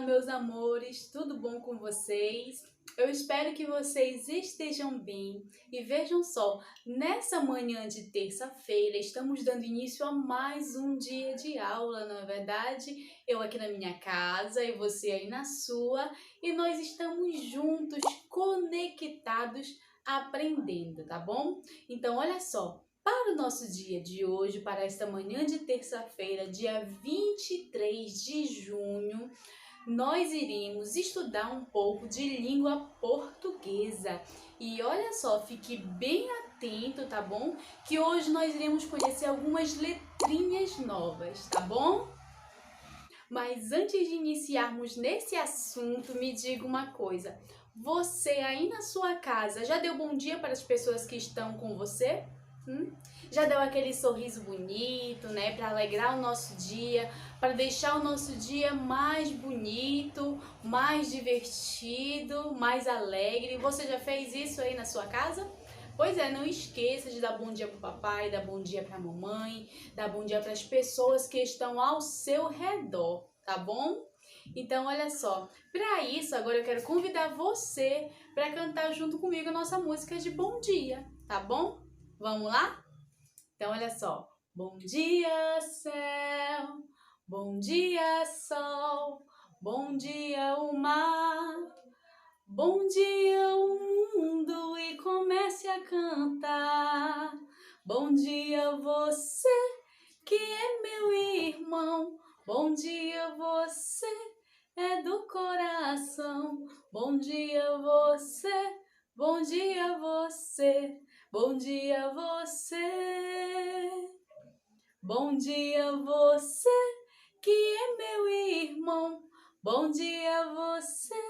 meus amores, tudo bom com vocês? Eu espero que vocês estejam bem e vejam só, nessa manhã de terça-feira estamos dando início a mais um dia de aula, não é verdade? Eu aqui na minha casa e você aí na sua, e nós estamos juntos, conectados, aprendendo, tá bom? Então olha só, para o nosso dia de hoje, para esta manhã de terça-feira, dia 23 de junho, nós iremos estudar um pouco de língua portuguesa. E olha só, fique bem atento, tá bom? Que hoje nós iremos conhecer algumas letrinhas novas, tá bom? Mas antes de iniciarmos nesse assunto, me diga uma coisa. Você aí na sua casa já deu bom dia para as pessoas que estão com você? Já deu aquele sorriso bonito, né, para alegrar o nosso dia, para deixar o nosso dia mais bonito, mais divertido, mais alegre? Você já fez isso aí na sua casa? Pois é, não esqueça de dar bom dia para o papai, dar bom dia para a mamãe, dar bom dia para as pessoas que estão ao seu redor, tá bom? Então, olha só, para isso agora eu quero convidar você para cantar junto comigo a nossa música de bom dia, tá bom? Vamos lá? Então, olha só. Bom dia, céu. Bom dia, sol. Bom dia, o mar. Bom dia, o mundo. E comece a cantar. Bom dia, você, que é meu irmão. Bom dia, você, é do coração. Bom dia, você. Bom dia, você. Bom dia, você. Bom dia, você, que é meu irmão. Bom dia, você,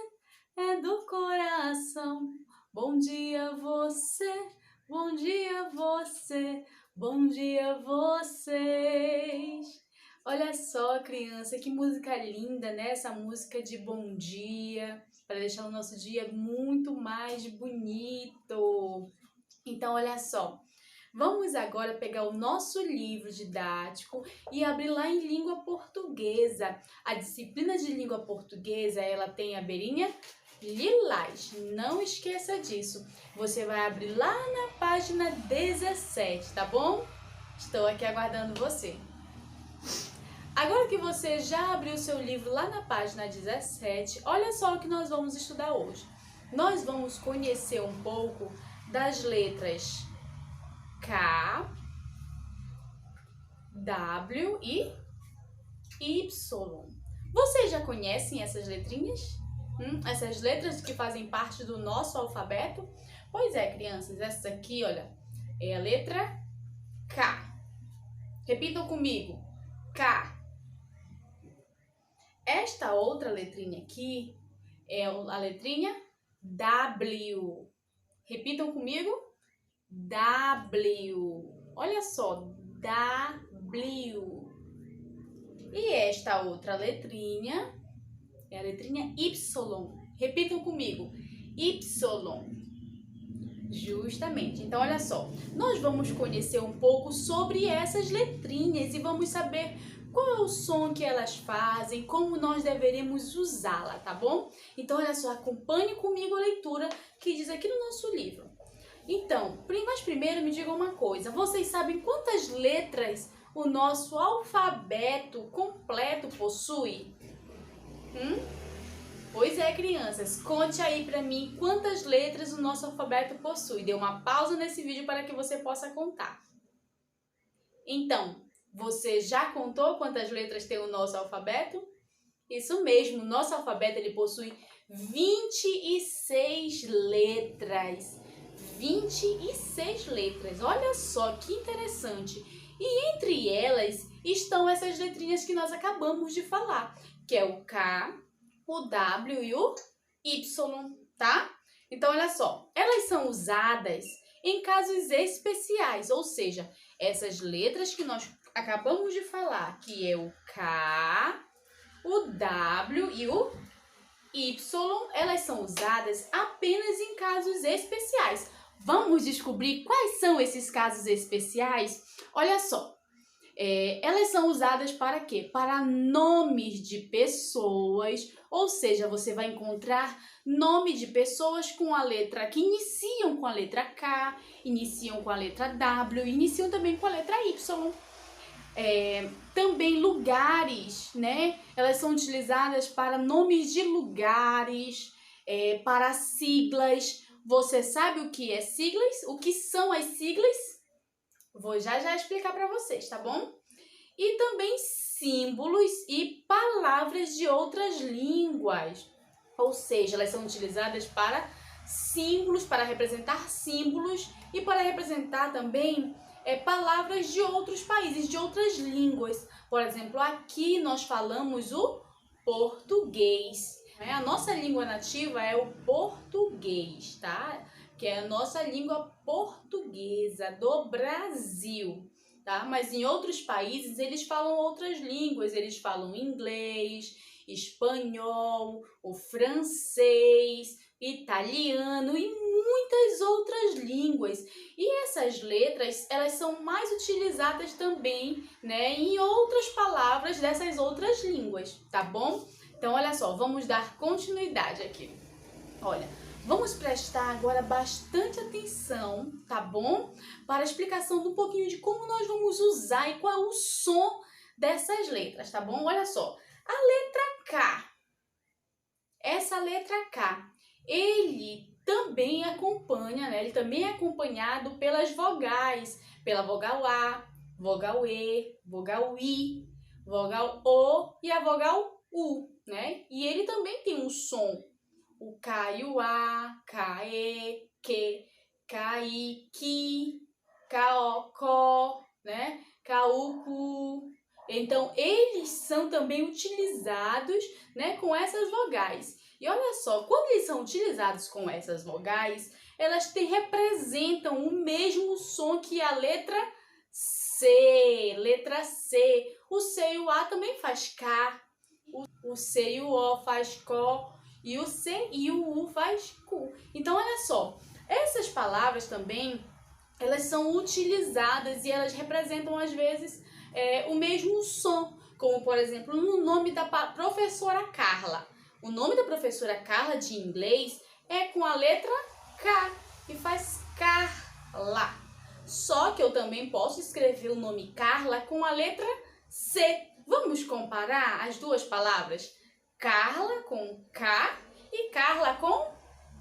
é do coração. Bom dia, você. Bom dia, você. Bom dia, vocês. Olha só, criança, que música linda, né? Essa música de bom dia, para deixar o nosso dia muito mais bonito. Então, olha só, vamos agora pegar o nosso livro didático e abrir lá em língua portuguesa. A disciplina de língua portuguesa, ela tem a beirinha lilás. Não esqueça disso. Você vai abrir lá na página 17, tá bom? Estou aqui aguardando você. Agora que você já abriu o seu livro lá na página 17, olha só o que nós vamos estudar hoje. Nós vamos conhecer um pouco das letras K, W e Y. Vocês já conhecem essas letrinhas? Essas letras que fazem parte do nosso alfabeto? Pois é, crianças, essa aqui, olha, é a letra K. Repitam comigo, K. Esta outra letrinha aqui é a letrinha W. Repitam comigo, W. Olha só, W. E esta outra letrinha é a letrinha Y. Repitam comigo, Y. Justamente. Então, olha só, nós vamos conhecer um pouco sobre essas letrinhas e vamos saber qual é o som que elas fazem, como nós deveremos usá-la, tá bom? Então, olha só, acompanhe comigo a leitura que diz aqui no nosso livro. Então, mas primeiro me digam uma coisa, vocês sabem quantas letras o nosso alfabeto completo possui? Pois é, crianças, conte aí pra mim quantas letras o nosso alfabeto possui. Dê uma pausa nesse vídeo para que você possa contar. Então, você já contou quantas letras tem o nosso alfabeto? Isso mesmo, o nosso alfabeto ele possui 26 letras. 26 letras, olha só que interessante. E entre elas estão essas letrinhas que nós acabamos de falar, que é o K, o W e o Y, tá? Então, olha só, elas são usadas em casos especiais, ou seja, essas letras que nós acabamos de falar, que é o K, o W e o Y, elas são usadas apenas em casos especiais. Vamos descobrir quais são esses casos especiais? Olha só, Elas são usadas para quê? Para nomes de pessoas, ou seja, você vai encontrar nome de pessoas com a letra que iniciam com a letra K, iniciam com a letra W, iniciam também com a letra Y. Também lugares, né? Elas são utilizadas para nomes de lugares, para siglas. Você sabe o que é siglas? O que são as siglas? Vou já explicar para vocês, tá bom? E também símbolos e palavras de outras línguas. Ou seja, elas são utilizadas para símbolos, para representar símbolos e para representar também palavras de outros países, de outras línguas. Por exemplo, aqui nós falamos o português. A nossa língua nativa é o português, tá? Que é a nossa língua portuguesa do Brasil, tá? Mas em outros países eles falam outras línguas, eles falam inglês, espanhol, o francês, italiano e muitas outras línguas. E essas letras, elas são mais utilizadas também, né, em outras palavras dessas outras línguas, tá bom? Então, olha só, vamos dar continuidade aqui. Olha, vamos prestar agora bastante atenção, tá bom? Para a explicação de um pouquinho de como nós vamos usar e qual é o som dessas letras, tá bom? Olha só, a letra K. Essa letra K, ele também acompanha, né? Ele também é acompanhado pelas vogais, pela vogal A, vogal E, vogal I, vogal O e a vogal U, né? E ele também tem um som, o K e o A, K, E, Q, K, I, Ki, K, O, Ko, né? K, U, Ku. Então, eles são também utilizados, né, com essas vogais. E olha só, quando eles são utilizados com essas vogais, elas representam o mesmo som que a letra C. Letra C. O C e o A também faz K. O C e o O faz Có. E o C e o U faz Cu. Então, olha só, essas palavras também, elas são utilizadas e elas representam, às vezes, o mesmo som. Como, por exemplo, no nome da professora Carla. O nome da professora Carla de inglês é com a letra K e faz Carla. Só que eu também posso escrever o nome Carla com a letra C. Vamos comparar as duas palavras? Carla com K e Carla com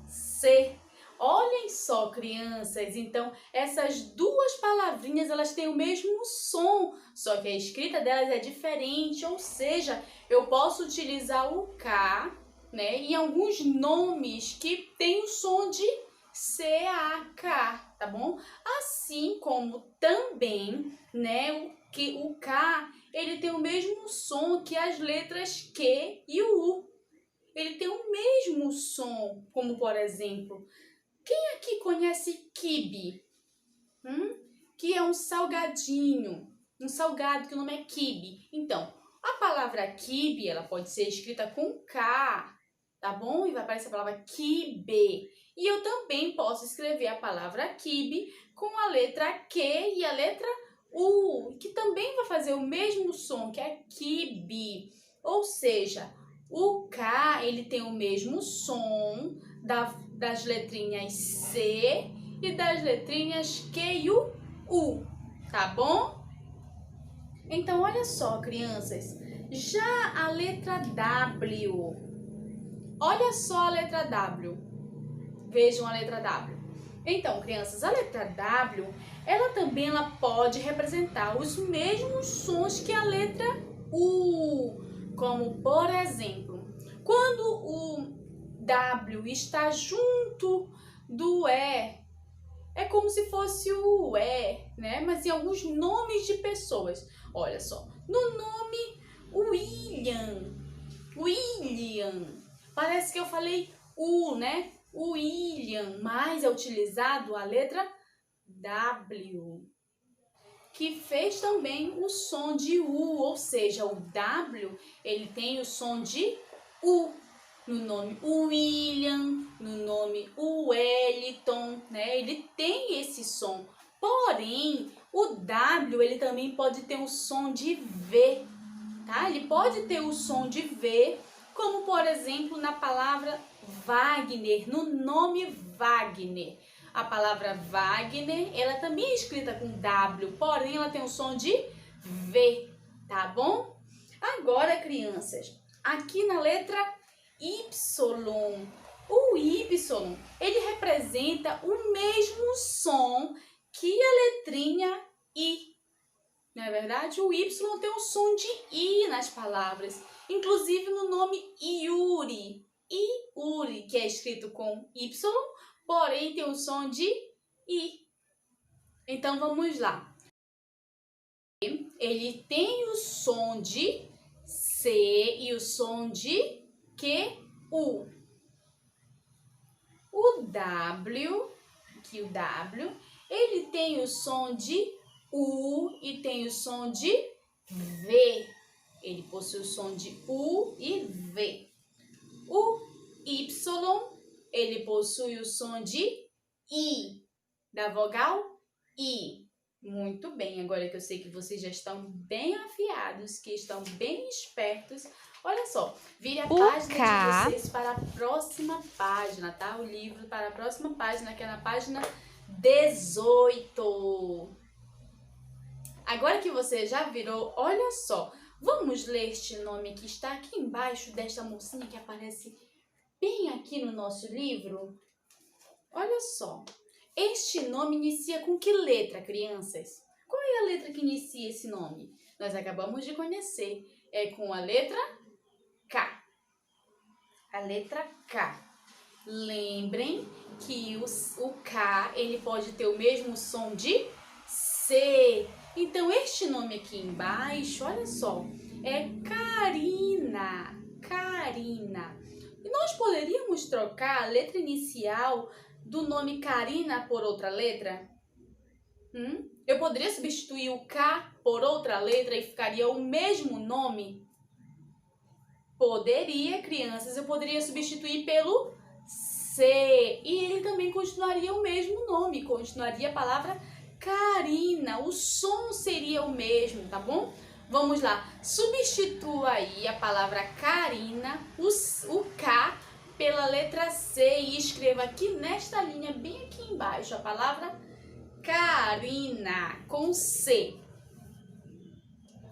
C. Olhem só, crianças, então essas duas palavrinhas, elas têm o mesmo som, só que a escrita delas é diferente, ou seja, eu posso utilizar o K, né, em alguns nomes que tem o som de C-A-K, tá bom? Assim como também, né, o K, ele tem o mesmo som que as letras Q e o U. Ele tem o mesmo som, como por exemplo, quem aqui conhece quibe? Que é um salgadinho, um salgado que o nome é quibe. Então, a palavra quibe, ela pode ser escrita com K, tá bom? E vai aparecer a palavra quibe. E eu também posso escrever a palavra quibe com a letra Q e a letra U, que também vai fazer o mesmo som, que é quibe. Ou seja, o K, ele tem o mesmo som das letrinhas C e das letrinhas Q e o U, tá bom? Então, olha só, crianças, já a letra W, olha só a letra W, vejam a letra W. Então, crianças, a letra W, ela também pode representar os mesmos sons que a letra U, como, por exemplo, quando o W está junto do E, é como se fosse o E, né? Mas em alguns nomes de pessoas. Olha só, no nome William, parece que eu falei U, né? William, mas é utilizado a letra W, que fez também o som de U, ou seja, o W, ele tem o som de U. No nome William, no nome Wellington, né? Ele tem esse som. Porém, O W, ele também pode ter um som de V, tá? Ele pode ter o som de V, como por exemplo na palavra Wagner, no nome Wagner. A palavra Wagner, ela também é escrita com W, porém ela tem o som de V, tá bom? Agora, crianças, aqui na letra Y, o Y, ele representa o mesmo som que a letrinha I. Não é verdade? O Y tem o som de I nas palavras, inclusive no nome Yuri. Iuri, que é escrito com Y, porém tem o som de I. Então vamos lá. Ele tem o som de C e o som de Q, O W, aqui o W, ele tem o som de U e tem o som de V. Ele possui o som de U e V. O Y, ele possui o som de I, da vogal I. Muito bem, agora que eu sei que vocês já estão bem afiados, que estão bem espertos, olha só, vire a página de vocês para a próxima página, tá? O livro para a próxima página, que é na página 18. Agora que você já virou, olha só, vamos ler este nome que está aqui embaixo desta mocinha que aparece bem aqui no nosso livro. Olha só, este nome inicia com que letra, crianças? Qual é a letra que inicia esse nome? Nós acabamos de conhecer, é com a letra K. A letra K. Lembrem que o K, ele pode ter o mesmo som de C. Então, este nome aqui embaixo, olha só, é Karina. Karina. E nós poderíamos trocar a letra inicial do nome Karina por outra letra? Eu poderia substituir o K por outra letra e ficaria o mesmo nome? Poderia, crianças. Eu poderia substituir pelo C. E ele também continuaria o mesmo nome. Continuaria a palavra Karina. O som seria o mesmo, tá bom? Vamos lá. Substitua aí a palavra Karina, o K, pela letra C e escreva aqui nesta linha, bem aqui embaixo, a palavra Karina, com C.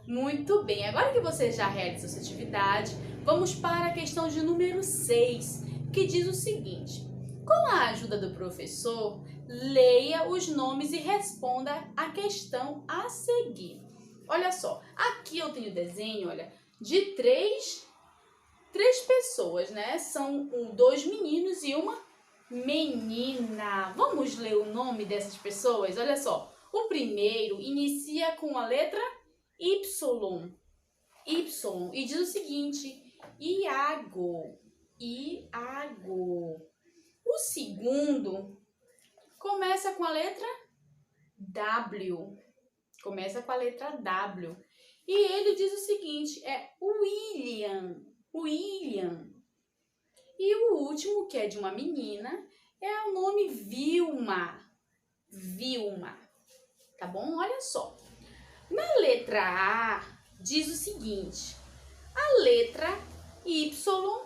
Muito bem, agora que você já realizou essa atividade, vamos para a questão de número 6, que diz o seguinte: com a ajuda do professor, leia os nomes e responda a questão a seguir. Olha só, aqui eu tenho desenho, olha, de três pessoas, né? São 2 meninos e uma menina. Vamos ler o nome dessas pessoas? Olha só, o primeiro inicia com a letra Y. Y. E diz o seguinte: Iago. Iago. O segundo começa com a letra W. Começa com a letra W. E ele diz o seguinte, é William. William. E o último, que é de uma menina, é o nome Vilma. Vilma. Tá bom? Olha só. Na letra A, diz o seguinte, a letra Y,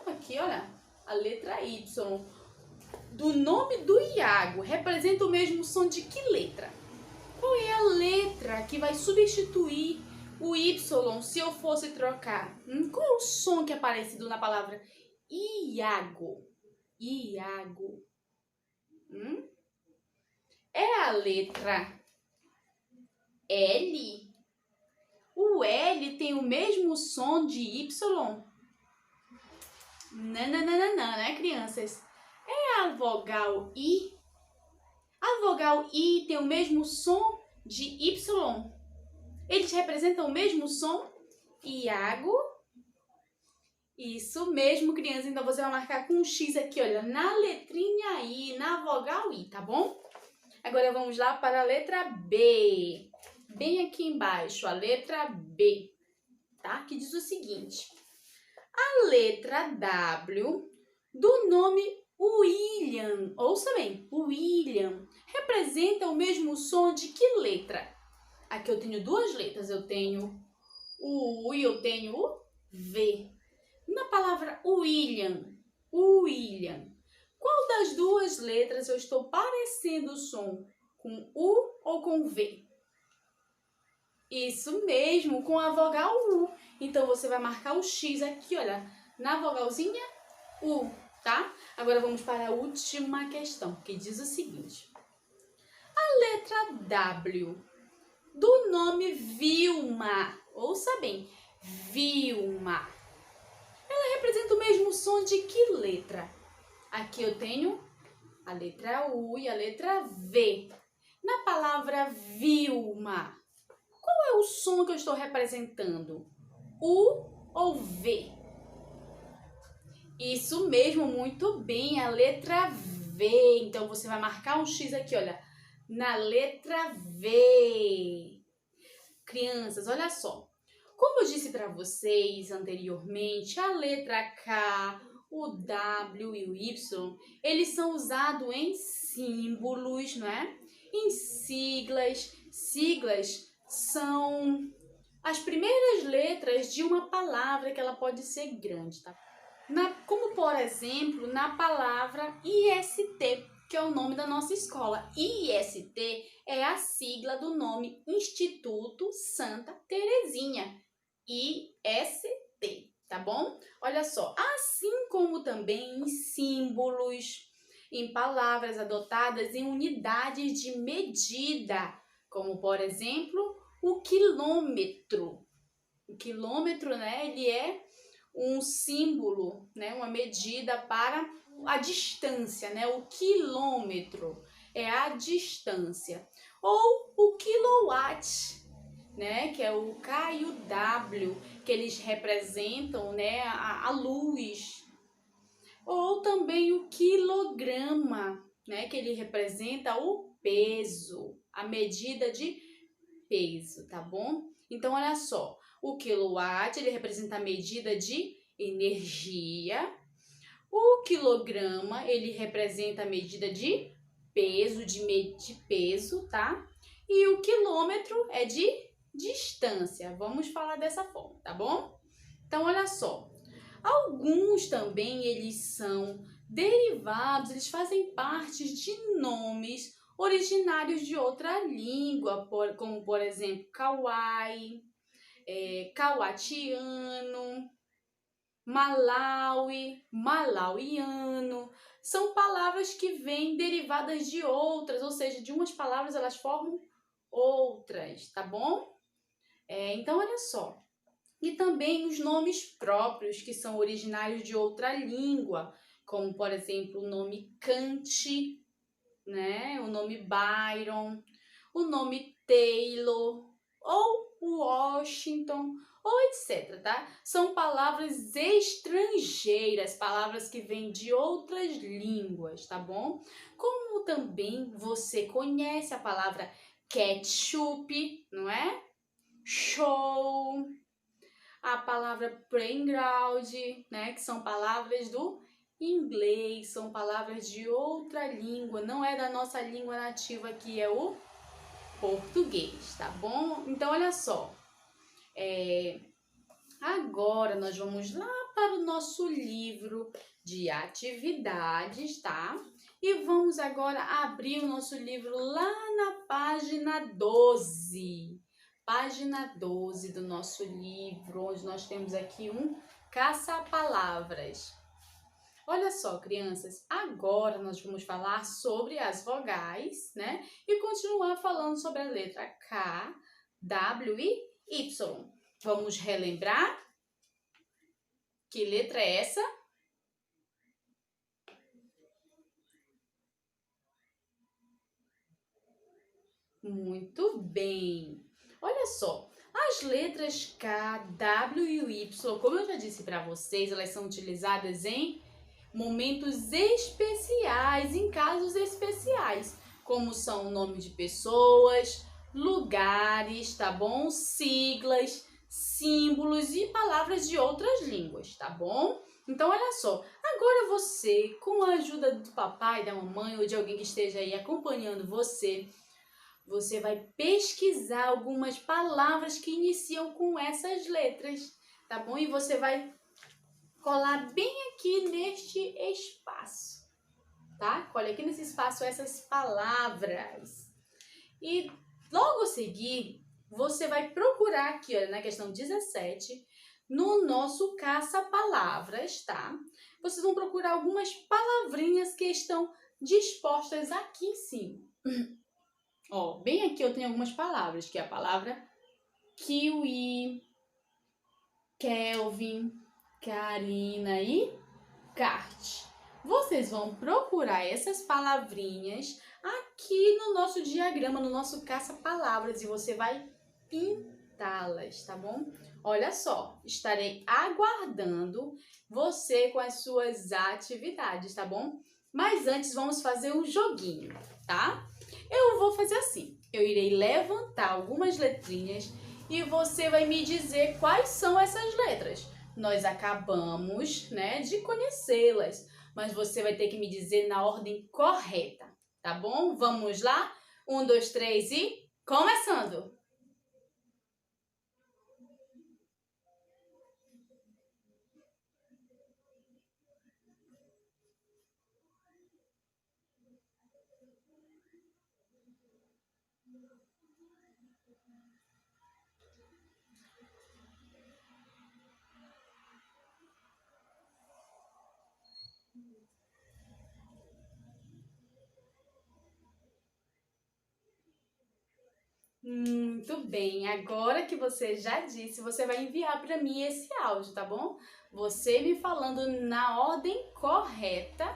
aqui, olha, a letra Y do nome do Iago representa o mesmo som de que letra? Qual é a letra que vai substituir o Y se eu fosse trocar? Qual é o som que é parecido na palavra Iago? Iago. É a letra L? O L tem o mesmo som de Y? Não, né, crianças? É a vogal I? A vogal I tem o mesmo som de Y? Eles representam o mesmo som? Iago? Isso mesmo, criança. Então, você vai marcar com um X aqui, olha, na letrinha I, na vogal I, tá bom? Agora, vamos lá para a letra B. Bem aqui embaixo, a letra B, tá? Que diz o seguinte. A letra W do nome William, ouça bem, William, representa o mesmo som de que letra? Aqui eu tenho duas letras, eu tenho o U e eu tenho o V. Na palavra William, qual das duas letras eu estou parecendo o som? Com U ou com V? Isso mesmo, com a vogal U. Então, você vai marcar o X aqui, olha, na vogalzinha U, tá? Agora, vamos para a última questão, que diz o seguinte. A letra W do nome Vilma, ouça bem, Vilma, ela representa o mesmo som de que letra? Aqui eu tenho a letra U e a letra V. Na palavra Vilma, qual é o som que eu estou representando? U ou V? Isso mesmo, muito bem, a letra V. Então, você vai marcar um X aqui, olha, na letra V. Crianças, olha só. Como eu disse para vocês anteriormente, a letra K, o W e o Y, eles são usados em símbolos, não é? Em siglas. Siglas são as primeiras letras de uma palavra que ela pode ser grande, tá? Como, por exemplo, na palavra IST, que é o nome da nossa escola. IST é a sigla do nome Instituto Santa Terezinha. IST, tá bom? Olha só, assim como também em símbolos, em palavras adotadas em unidades de medida, como, por exemplo, o quilômetro. O quilômetro, né, ele é um símbolo, né, uma medida para a distância, né, o quilômetro é a distância. Ou o quilowatt, né, que é o K e o W, que eles representam, né, a luz. Ou também o quilograma, né, que ele representa o peso, a medida de peso, tá bom? Então, olha só, o quilowatt, ele representa a medida de energia. O quilograma, ele representa a medida de peso, de peso, tá? E o quilômetro é de distância. Vamos falar dessa forma, tá bom? Então, olha só. Alguns também, eles são derivados, eles fazem parte de nomes originários de outra língua, como, por exemplo, Kauai, Kauatiano, Malawi, Malauiano. São palavras que vêm derivadas de outras, ou seja, de umas palavras elas formam outras, tá bom? Então, olha só. E também os nomes próprios, que são originários de outra língua, como, por exemplo, o nome Kant, né? O nome Byron, o nome Taylor, ou Washington, ou etc, tá? São palavras estrangeiras, palavras que vêm de outras línguas, tá bom? Como também você conhece a palavra ketchup, não é? Show, a palavra playground, né? Que são palavras do inglês, são palavras de outra língua, não é da nossa língua nativa, que é o português, tá bom? Então, olha só, agora nós vamos lá para o nosso livro de atividades, tá? E vamos agora abrir o nosso livro lá na página 12. Página 12 do nosso livro, onde nós temos aqui um caça-palavras. Olha só, crianças, agora nós vamos falar sobre as vogais, né? E continuar falando sobre a letra K, W e Y. Vamos relembrar? Que letra é essa? Muito bem! Olha só, as letras K, W e Y, como eu já disse para vocês, elas são utilizadas em momentos especiais, em casos especiais, como são o nome de pessoas, lugares, tá bom? Siglas, símbolos e palavras de outras línguas, tá bom? Então, olha só, agora você, com a ajuda do papai, da mamãe ou de alguém que esteja aí acompanhando você, você vai pesquisar algumas palavras que iniciam com essas letras, tá bom? E você vai colar bem aqui neste espaço, tá? Colhe aqui nesse espaço essas palavras. E logo a seguir, você vai procurar aqui, olha, na questão 17, no nosso caça-palavras, tá? Vocês vão procurar algumas palavrinhas que estão dispostas aqui em cima. Ó, bem aqui eu tenho algumas palavras, que é a palavra kiwi, Kelvin, Karina e kart. Vocês vão procurar essas palavrinhas aqui no nosso diagrama, no nosso caça-palavras, e você vai pintá-las, tá bom? Olha só, estarei aguardando você com as suas atividades, tá bom? Mas antes vamos fazer um joguinho, tá? Eu vou fazer assim, eu irei levantar algumas letrinhas e você vai me dizer quais são essas letras. Nós acabamos, né, de conhecê-las, mas você vai ter que me dizer na ordem correta, tá bom? Vamos lá? 1, 2, 3 e começando! Muito bem, agora que você já disse, você vai enviar para mim esse áudio, tá bom? Você me falando na ordem correta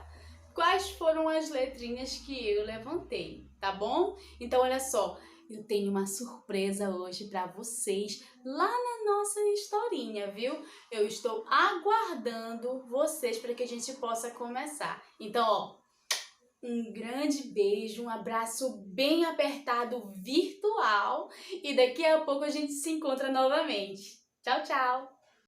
quais foram as letrinhas que eu levantei, tá bom? Então, olha só, eu tenho uma surpresa hoje para vocês lá na nossa historinha, viu? Eu estou aguardando vocês para que a gente possa começar. Então, ó, um grande beijo, um abraço bem apertado virtual e daqui a pouco a gente se encontra novamente. Tchau, tchau!